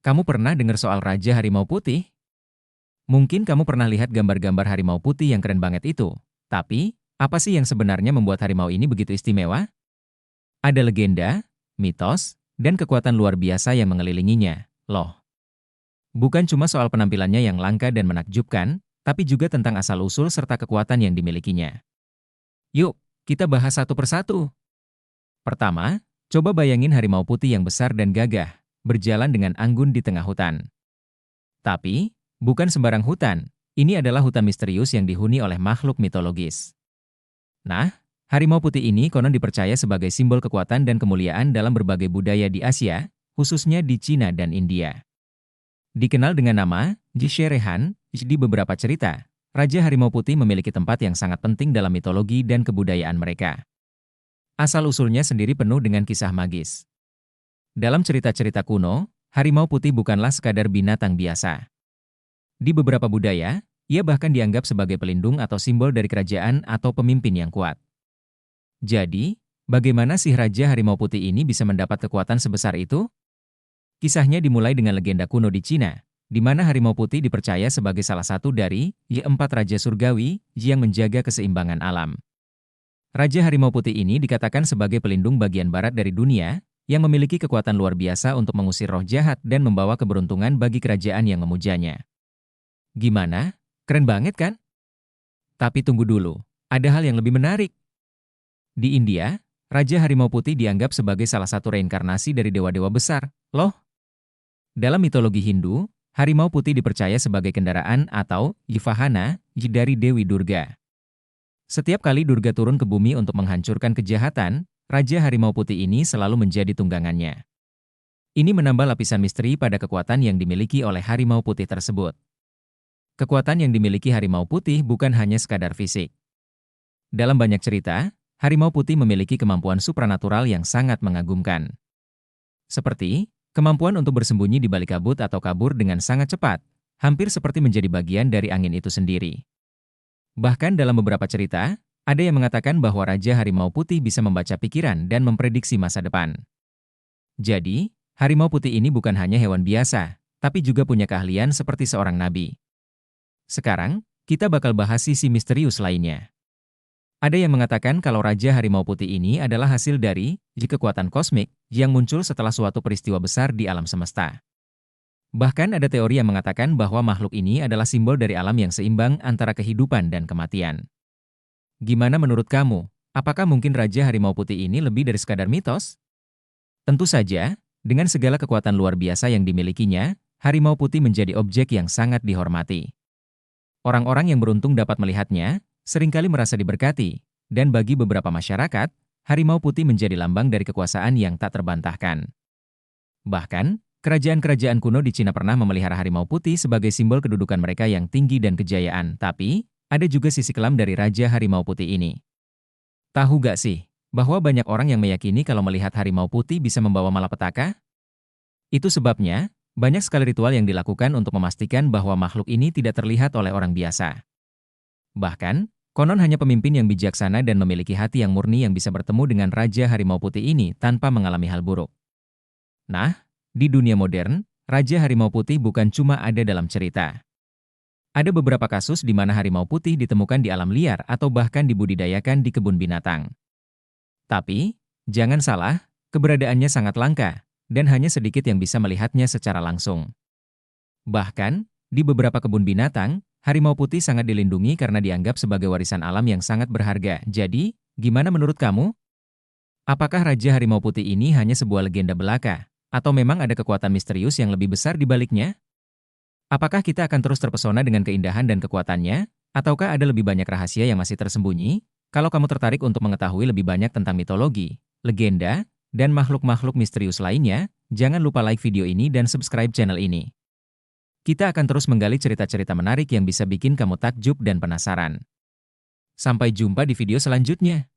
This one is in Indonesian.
Kamu pernah dengar soal Raja Harimau Putih? Mungkin kamu pernah lihat gambar-gambar harimau putih yang keren banget itu. Tapi, apa sih yang sebenarnya membuat harimau ini begitu istimewa? Ada legenda, mitos, dan kekuatan luar biasa yang mengelilinginya. Loh, bukan cuma soal penampilannya yang langka dan menakjubkan, tapi juga tentang asal-usul serta kekuatan yang dimilikinya. Yuk, kita bahas satu persatu. Pertama, coba bayangin harimau putih yang besar dan gagah, berjalan dengan anggun di tengah hutan. Tapi, bukan sembarang hutan. Ini adalah hutan misterius yang dihuni oleh makhluk mitologis. Nah, harimau putih ini konon dipercaya sebagai simbol kekuatan dan kemuliaan dalam berbagai budaya di Asia, khususnya di Cina dan India. Dikenal dengan nama Jisherehan, di beberapa cerita, Raja Harimau Putih memiliki tempat yang sangat penting dalam mitologi dan kebudayaan mereka. Asal-usulnya sendiri penuh dengan kisah magis. Dalam cerita-cerita kuno, harimau putih bukanlah sekadar binatang biasa. Di beberapa budaya, ia bahkan dianggap sebagai pelindung atau simbol dari kerajaan atau pemimpin yang kuat. Jadi, bagaimana sih Raja Harimau Putih ini bisa mendapat kekuatan sebesar itu? Kisahnya dimulai dengan legenda kuno di Cina, di mana harimau putih dipercaya sebagai salah satu dari empat raja surgawi yang menjaga keseimbangan alam. Raja Harimau Putih ini dikatakan sebagai pelindung bagian barat dari dunia, yang memiliki kekuatan luar biasa untuk mengusir roh jahat dan membawa keberuntungan bagi kerajaan yang memujanya. Gimana? Keren banget kan? Tapi tunggu dulu, ada hal yang lebih menarik. Di India, Raja Harimau Putih dianggap sebagai salah satu reinkarnasi dari dewa-dewa besar, loh. Dalam mitologi Hindu, harimau putih dipercaya sebagai kendaraan atau Yivahana dari Dewi Durga. Setiap kali Durga turun ke bumi untuk menghancurkan kejahatan, Raja Harimau Putih ini selalu menjadi tunggangannya. Ini menambah lapisan misteri pada kekuatan yang dimiliki oleh harimau putih tersebut. Kekuatan yang dimiliki harimau putih bukan hanya sekadar fisik. Dalam banyak cerita, harimau putih memiliki kemampuan supranatural yang sangat mengagumkan. Seperti kemampuan untuk bersembunyi di balik kabut atau kabur dengan sangat cepat, hampir seperti menjadi bagian dari angin itu sendiri. Bahkan dalam beberapa cerita, ada yang mengatakan bahwa Raja Harimau Putih bisa membaca pikiran dan memprediksi masa depan. Jadi, harimau putih ini bukan hanya hewan biasa, tapi juga punya keahlian seperti seorang nabi. Sekarang, kita bakal bahas sisi misterius lainnya. Ada yang mengatakan kalau Raja Harimau Putih ini adalah hasil dari kekuatan kosmik yang muncul setelah suatu peristiwa besar di alam semesta. Bahkan ada teori yang mengatakan bahwa makhluk ini adalah simbol dari alam yang seimbang antara kehidupan dan kematian. Gimana menurut kamu? Apakah mungkin Raja Harimau Putih ini lebih dari sekadar mitos? Tentu saja, dengan segala kekuatan luar biasa yang dimilikinya, Harimau Putih menjadi objek yang sangat dihormati. Orang-orang yang beruntung dapat melihatnya, seringkali merasa diberkati, dan bagi beberapa masyarakat, harimau putih menjadi lambang dari kekuasaan yang tak terbantahkan. Bahkan, kerajaan-kerajaan kuno di Cina pernah memelihara harimau putih sebagai simbol kedudukan mereka yang tinggi dan kejayaan, tapi ada juga sisi kelam dari Raja Harimau Putih ini. Tahu gak sih, bahwa banyak orang yang meyakini kalau melihat harimau putih bisa membawa malapetaka? Itu sebabnya, banyak sekali ritual yang dilakukan untuk memastikan bahwa makhluk ini tidak terlihat oleh orang biasa. Bahkan, konon hanya pemimpin yang bijaksana dan memiliki hati yang murni yang bisa bertemu dengan Raja Harimau Putih ini tanpa mengalami hal buruk. Nah, di dunia modern, Raja Harimau Putih bukan cuma ada dalam cerita. Ada beberapa kasus di mana harimau putih ditemukan di alam liar atau bahkan dibudidayakan di kebun binatang. Tapi, jangan salah, keberadaannya sangat langka, dan hanya sedikit yang bisa melihatnya secara langsung. Bahkan, di beberapa kebun binatang, harimau putih sangat dilindungi karena dianggap sebagai warisan alam yang sangat berharga. Jadi, gimana menurut kamu? Apakah Raja Harimau Putih ini hanya sebuah legenda belaka? Atau memang ada kekuatan misterius yang lebih besar di baliknya? Apakah kita akan terus terpesona dengan keindahan dan kekuatannya? Ataukah ada lebih banyak rahasia yang masih tersembunyi? Kalau kamu tertarik untuk mengetahui lebih banyak tentang mitologi, legenda, dan makhluk-makhluk misterius lainnya, jangan lupa like video ini dan subscribe channel ini. Kita akan terus menggali cerita-cerita menarik yang bisa bikin kamu takjub dan penasaran. Sampai jumpa di video selanjutnya.